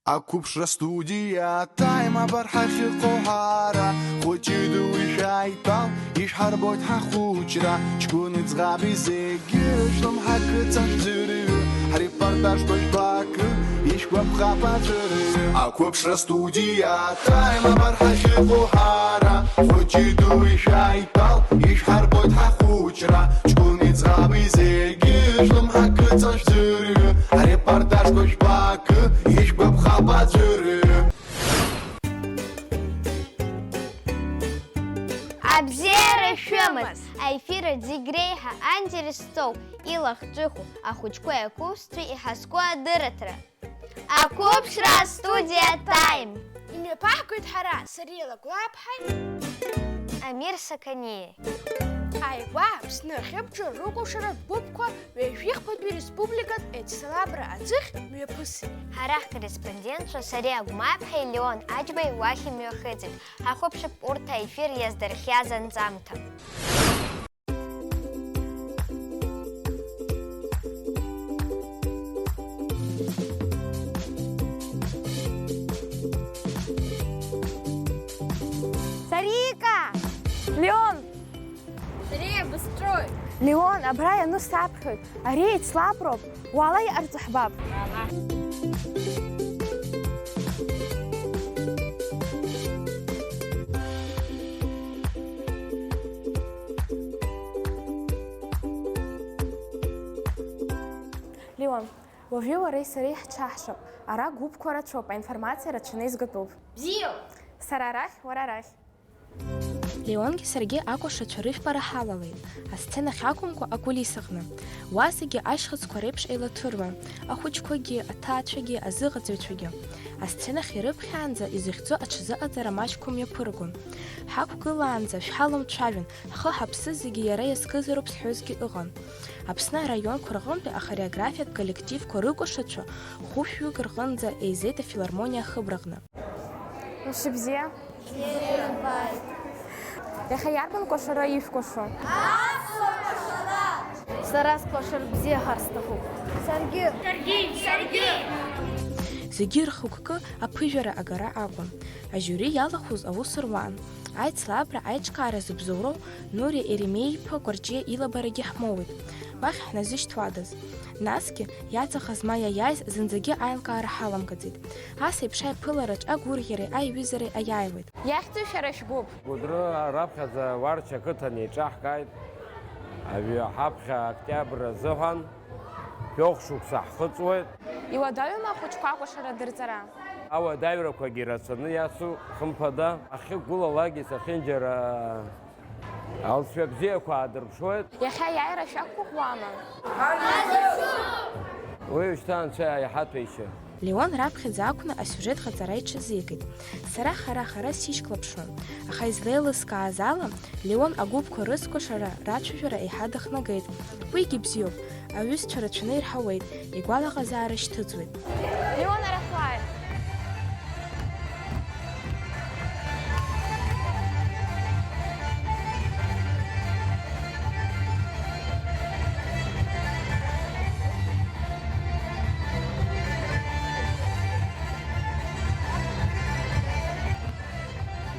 Акупшра студия тайма бархахи қоҳара хучиду ишайтал ишҳарбойт ҳахучра чкуни цғаби зегишлам ҳакыцаш зыры репортаж бак ишкваб хапазыры Акупшра студия тайма бархахи қоҳара хучиду ишайтал ишҳарбойт ҳахучра чкуни цғаби зегишлам ҳакыцаш зыры репортаж бак ишкваб Абзера шәымаз, аефира зегьреиҳа антиресцоу илахҿыху ахәыҷқәа иакәывсцәеи иҳазку адырраҭара. Ақәыԥшра студиа тайм! Имҩаԥаҳгоит ҳара, Сариа Лагәлаԥҳаи Амир Саканиеи. Ааигәа Аԥсны ахьыбжа рыкәашаратә гәыԥқәа ҩажәихԥатәи республикатә еицлабра аӡыхь мҩаԥысит. Ҳара ҳкорреспондентцәа Сариа Гәмаԥҳеи Леон Аџьбеи уахь имҩахыҵит. Ҳахәаԥшып урҭ аефир иаздырхиаз анҵамҭа. Сарика! Леон! Сариа, быстрой! Леон, абра иану саԥхьоит. Ари еицлаброуп. Уаала иҟарҵо ҳбап. Леон, уажәы уареи сареи ҳчаҳшап. Ара гәыԥқәа рацәоуп, аинформациа рацәаны изгатәуп. Бзиоуп! Сара арахь, уара арахь. Леонги саргьы акәашацәа рыжәпара ҳалалеит, асценахь акәымкәа акулисаҟны. Уа зегьы ашьхыцқәа реиԥш еилаҭәыруан, ахәыҷқәагьы, аҭаацәагьы, азыҟаҵаҩцәагьы. Асценахь ирыԥхьаанӡа изыхьӡо аҽазыҟаҵара маҷқәа мҩаԥыргон. Ҳақәгылаанӡа шәҳаламцәажәан, ҳхы-ҳаԥсы зегьы иара иазкызароуп зҳәозгьы ыҟан. Аԥсны араионқәа рҟынтәи ахореографиатә коллективқәа рыкәашацәа хәышәҩык рҟынӡа еизеит афилармониа ахыбраҟны. Ушыбзиа? Иахьа иарбан кәашара ишәкәашо? Сара скәашар бзиахар сҭахуп. Саргьы! Саргьы! Зегьы рхықәкы аԥыжәара агара акәын. Ажьури иалахәыз аус руан. Аицлабра, аиҿкаара зыбзоуроу Нуриа Еремеи-иԥа Кәарҷиа илабарагьы ҳмоуит. Уахь ҳназышьҭуадаз. Насгьы иаҵахаз ма иаиааиз зынӡагьы аилкаара ҳаламгаӡеит. Ас еиԥш аиԥылараҿ агәырӷьареи аиҩызареи аиааиуеит. Иахьтәу шәара шәгәыԥ? Кәыдры раԥхьаӡа Варча ақыҭан еиҿаҳкааит. Аҩы ҳаԥхьа октиабр азыҳәан шәоӷ шықәса ҳхыҵуеит. Иуадаҩума ахәыҷқәа акәашара дырҵара? Ауадаҩрақәагьы рацәаны иацу хымԥада. Ахьықәгылалакгьы сахьынџьара алҵшәа бзиақәа аадырԥшуеит. Иахьа аиааира шәақәгәыӷуама? Уажәшьҭа анцәа иаҳаҭәеишьа. Леон раԥхьаӡа акәны асиужет ҟаҵара иҽазикит. Сара хара-хара сишьклаԥшуан. Аха излеилыскааз ала, Леон агәыԥқәа рыцкәашара рацәажәара еиҳа дахнагеит. Уигьы бзиоуп, аҩызцәа рацәаны ирҳауеит, игәалаҟазаара шьҭыҵуеит. Леон арахуааит!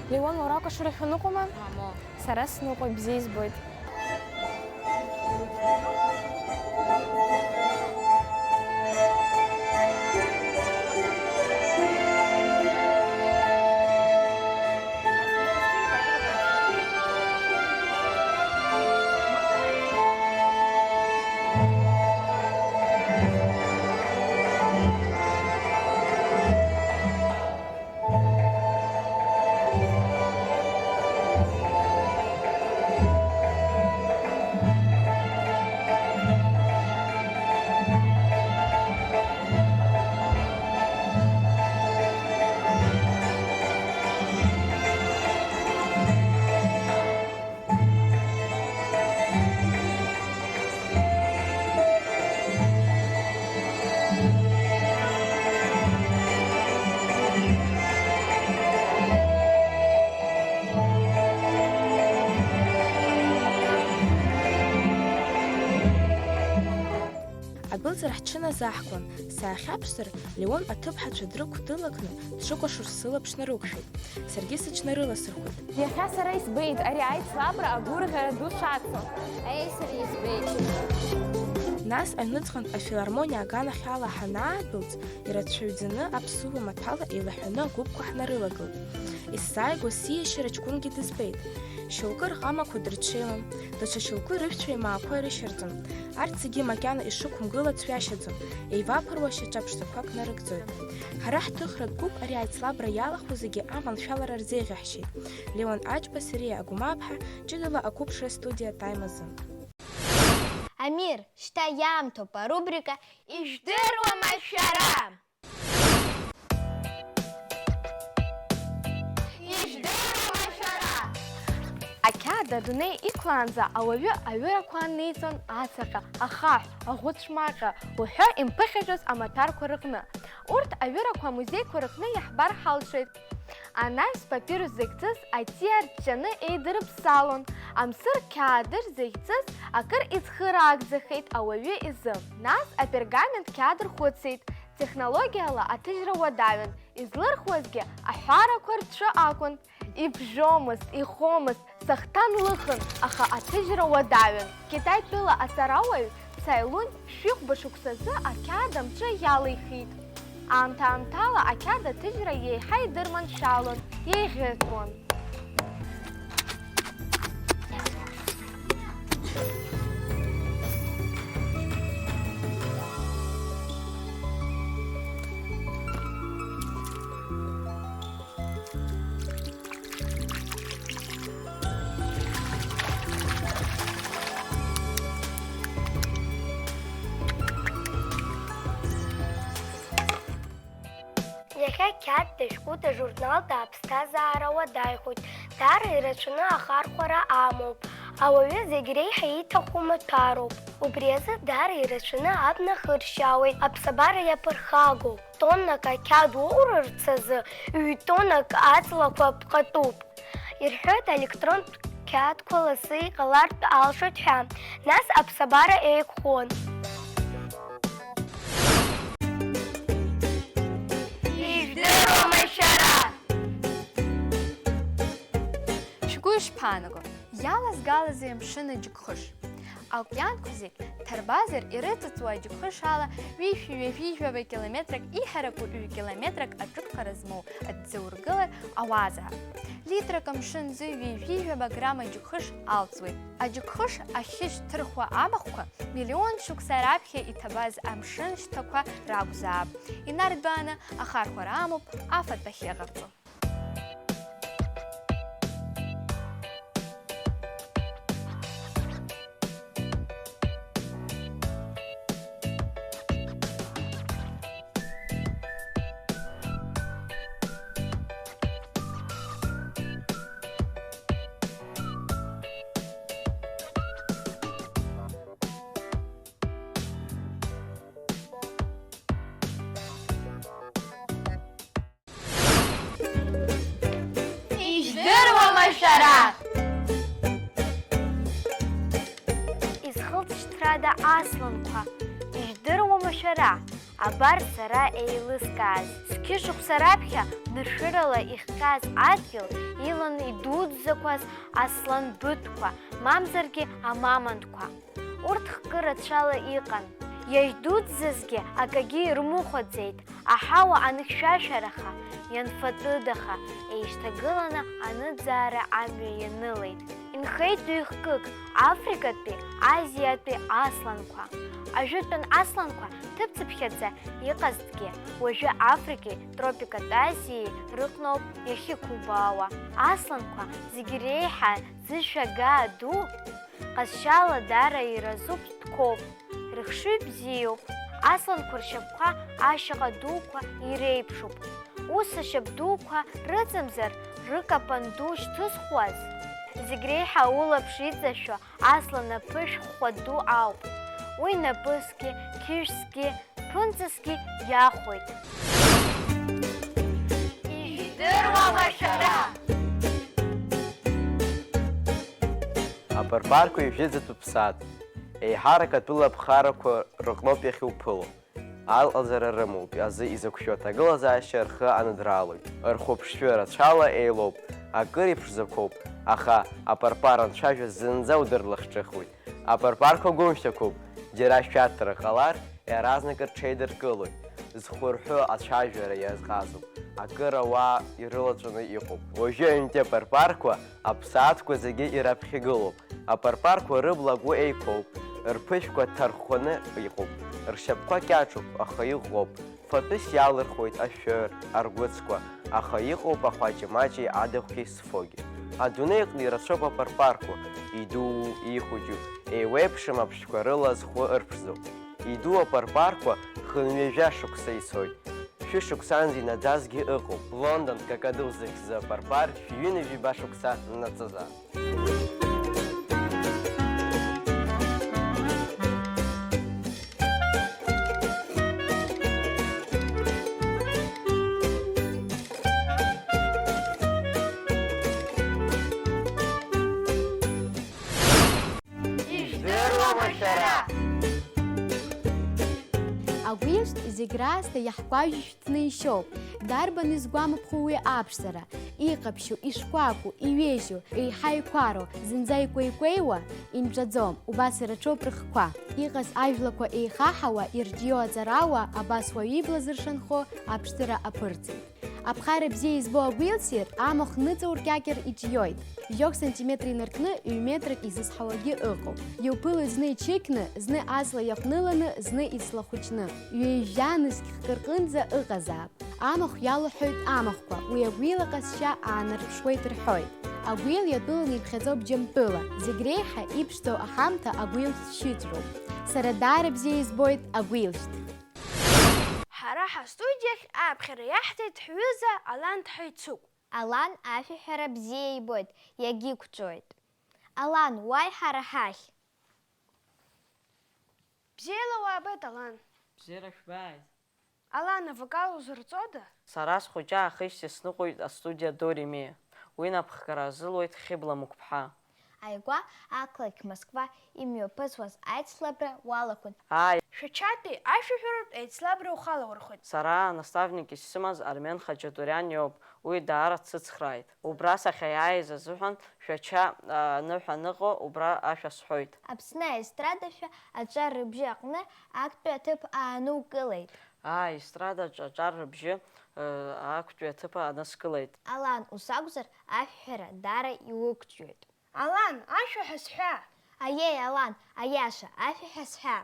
Леон, уара акәашара шәаныҟәома? Сара сныҟәоит, бзиа избоит. Амзар ҳҽыназаҳкуан, саахьаԥшзар, Леон аҭыԥҳацәа дрықәтәылакны дшыкәашоз сылаԥш нарықәшәеит. Саргьы сыҽнарыласырхәит. Иахьа сара избеит, ари аицлабра агәырӷьара ду шацу. Сара избеит. Нас аҩныҵҟантә афилармониа аганахь ала ҳанаадәылҵ, ирацәаҩӡаны аԥсуа маҭәала еилаҳәаны агәыԥқәа ҳнарылагылт. Исзааигәаз сиашьара ҷкәынгьы дызбеит. Шьоукы рҟамақәа дырҽеилан, даҽа шьоукы рыжәцәа имаақәа ирышьарҵон. Арҭ зегьы макьана ишықәымгылац ҩашьаӡом, еиваԥыруа шьаҿаԥшӡақәак нарыгӡоит. Ҳара ҳҭыхратә гәыԥ ари аицлабра иалахәу зегьы аманшәалара рзеиӷьаҳшьеит. Леон Аџьба, Сариа Агәмааԥҳа, ҷыдала ақәыԥшра студиа Time азы. Амир, шьҭа иаамҭоуп арубрика Ижәдыруам ашәара! Ижәдыруам ашәара! Ақьаад адунеи иқәлаанӡа ауаҩы аҩырақәа неиҵон ацаҟьа, ахаҳә, аӷәыцәмаҟьа уҳәа имԥыхьашәоз амаҭәарқәа рыҟны. Урҭ аҩырақәа амузеиқәа рыҟны иаҳбар ҳалшеит. Анаҩс папирус зыхьӡыз аҵиаа рҷҷаны еидырԥсалон. Амсыр қьаадыр зыхьӡыз акыр иӡхыраагӡахеит ауаҩы изы. Нас апергамент қьаад рхәыцит. Технологиала аҭыжьра уадаҩын. Излырхуазгьы аҳәарақәа рҿы акәын. Ибжьомызт, ихомызт, сахҭан лыхын, аха аҭыжьра уадаҩын. Китаитәыла асарауаҩ Цаилун шәихәба шықәсазы ақьаад амҿы иалихит. Аамҭа-аамҭала ақьаад аҭыжьра еиҳа идырманшәалон, еиӷьыҭуан. Иахьа қьаад дашәҟәы ажурнал аԥсҭазаара уадаҩхоит. Даара ирацәаны ахархәара амоуп. Ауаҩы зегь реиҳа ииҭаху маҭәароуп. Убри азы даара ирацәаны абна хыршьаауеит, аԥсабара иаԥырхагоуп. Тоннак ақьаад уоурырц азы ҩ-тоннак аҵлақәа ԥҟатәуп. Ирҳәоит аелектронтә қьаадқәа ласы иҟалартә алшоит ҳәа. Нас аԥсабара еиқәхон. Ижәдыруам ашәара! Шәгәы ишԥаанаго, иалазгалазеи амшын аџьықәхыш? Аокеанқәа зегь ҭарбазар ирыҵыҵуа аџьықәхыш ала ҩышәа-ҩажәижәаба километрак иҳараку ҩ-километрак аҿыцәхара змоу аҭӡаургылар ауазаап. Литрак амшын зы ҩажәижәаба грам аџьықәхыш алҵуеит. Аџьықәхыш ахьышь ҭырхуа амахәқәа миллион шықәса раԥхьа иҭабаз амшын шьҭақәа ракәзаап. Инардәааны ахархәара амоуп афатә ахьыҟарҵо. Изхылҵшьҭрада асланқәа, ижәдыруам ашәара, абар сара еилыскааз. Зқьышықәса раԥхьа ныршәырала ихҟьаз адгьыл илан идуӡӡақәаз асланбыҭқәа, мамзаргьы амамонтқәа. Урҭ хкы рацәала иҟан. Иажәдуӡӡазгьы акагьы ирмыхәаӡеит. Аҳауа анхьшәашәараха, ианфатәыдаха, еишьҭагыланы аныӡаара амҩа ианылеит. Инхеит ҩ-хкык Африкатәи, Азиатәи асланқәа. Ажәытәан асланқәа ҭыԥцыԥхьаӡа иҟазҭгьы уажәы Африкеи, тропикатә Азиеи рыҟноуп иахьықәубаауа. Асланқәа зегь реиҳа зышәагаа ду, ҟазшьала даара иразуп ҭкоуп, рыхшыҩ бзиоуп. Асланқәа ршьапқәа ашьаҟа дуқәа иреиԥшуп. Ус ашьап дуқәа рыҵамзар рыкапан ду шьҭызхуаз. Зегь реиҳа улаԥш иҵашәо аслан аԥышә хәа ду ауп. Уи напысгьы, қьышәсгьы, ԥынҵасгьы иахәоит. Ижәдыруам ашәара! Абарбарқәа ижәыӡатәуп сааҭ. Еиҳарак атәыла ԥхарақәа рыҟноуп иахьуԥыло. Алҟаҵара рымоуп, азы изықәшәо аҭагылазаашьа рхы аныдраалоит. Рхәыԥшшәы рацәала еилоуп, акыр иԥшӡақәоуп, аха апарпар анцәажәа зынӡа удырлахҿыхуеит. Апарпарқәа гәымшьақәоуп, џьара шәаҭра ҟалар, иаразнак рҽеидыркылоит. Зхәырҳәы ацәажәара иазҟазоуп, акыр ауаа ирылаҵәаны иҟоуп. Уажәы аҩнтәи апарпарқәа аԥсаатәқәа зегьы ираԥхьагылоуп. Апарпарқәа рыбла агәы еиқәоуп, рԥышәқәа ҭархәаны иҟоуп, ршьапқәа кьаҿуп, аха иӷәӷәоуп. Фатәыс иалырхуеит ашәыр, аргәыцқәа, аха иҟоуп ахәаҷи-маҷи адаӷәгьы сфогьы. Адунеиҟны ирацәоуп апарпарқәа, идуу, ихәыҷу, еиуеиԥшым аԥшәқәа рыла зхәы ырԥшӡоуп. Иду апарпарқәа хынҩажәа шықәса ицоит. Шәышықәсанӡа инаӡазгьы ыҟоуп. Лондон какаду захьзы апарпар шәҩынҩажәи шықәса наҵазаап. Агәилшьҭ зегь раасҭа иаҳгәажәшәҭны ишьоуп. Дарбан изгәамԥхо уи аԥшӡара, иҟаԥшьу, ишкәакәу, иҩежьу, еиҳа иқәароу, зынӡа икәеикәеиуа, инҿаӡом, убас ираҿоуп рыхқәа. Иҟаз ажәлақәа еихаҳауа, ирҿио аҵарауа, абас уаҩы ибла зыршанхо аԥшӡара аԥырҵеит. Аԥхара бзиа избо агәилсир, амахә ныҵауркьакьар иҿиоит. Жәохь сантиметр инаркны, ҩ-метрак изызҳауагьы ыҟоуп. Иуԥылоит зны иҽеиқьны, зны аҵла иаҟныланы, зны ицлахәыҷны. Ҩеижәжәанызқь хкырҟынӡа ыҟазаап. Амахә иалаҳәоит амахәқәа, уи агәил аҟазшьа аанарԥшуеит рҳәоит. Агәил иатәыланы иԥхьаӡоуп џьамтәыла. Зегь реиҳа иԥшӡоу аҳамҭа агәилшьҭ шьыҵәроуп. Сара даара бзиа избоит агәилшьҭ. Ҳара ҳастудиахь аԥхьара иаҳҭеит ҳҩыза Алан Ҭҳаицук. Алан ашәаҳәара бзиа ибоит, иагьиқәҵәоит. Алан, уааи ҳара ҳахь. Бзиала уаабеит, Алан. Бзиара шәбааит. Алан, авокал узырҵода? Сара схәыҷы аахижьҭеи сныҟәоит астудиа До Ре Ми. Уи напхгара азылуеит Хьыбла Мықәԥҳа. Ааигәа ақалақь Москва имҩаԥысуаз аицлабра уалахәын. Ааи, Шәачатәи ашәаҳәаратә еицлабра ухалаурхәит. сара наставник исымаз Армен Хаҷатуриан иоуп, уи даара дсыцхрааит. Убра сахьаиааиз азыҳәан шәача аныҳәа-аныҟо убра ашәа сҳәоит. Аԥсны аестрадашәа аҿар рыбжьы аҟны актәи аҭыԥ аанукылеит. Аестрадаҿ аҿар рыбжьы актәи аҭыԥ анаскылеит. Алан, ус акәзар, ашәҳәара даара иуқәҵәиоит. Алан, ашәаҳәа сҳәа. Аиеи, Алан, аиаша, ашәаҳәа сҳәа.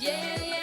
Yeah.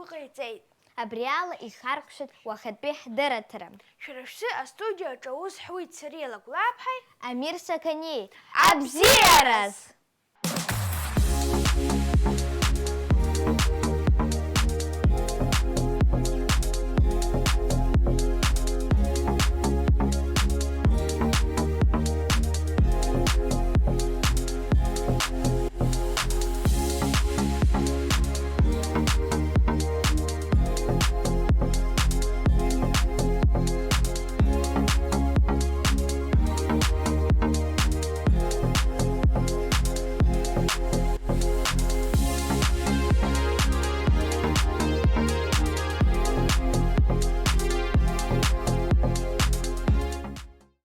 шәгәы ҟаиҵеит. Абри ала ихаркәшеит уахатәи ҳдырраҭара. Шәара шәзы астудиаҿы аус ҳуит сареи Лагәлаԥҳаи Амир Саканиеи. Абзиараз!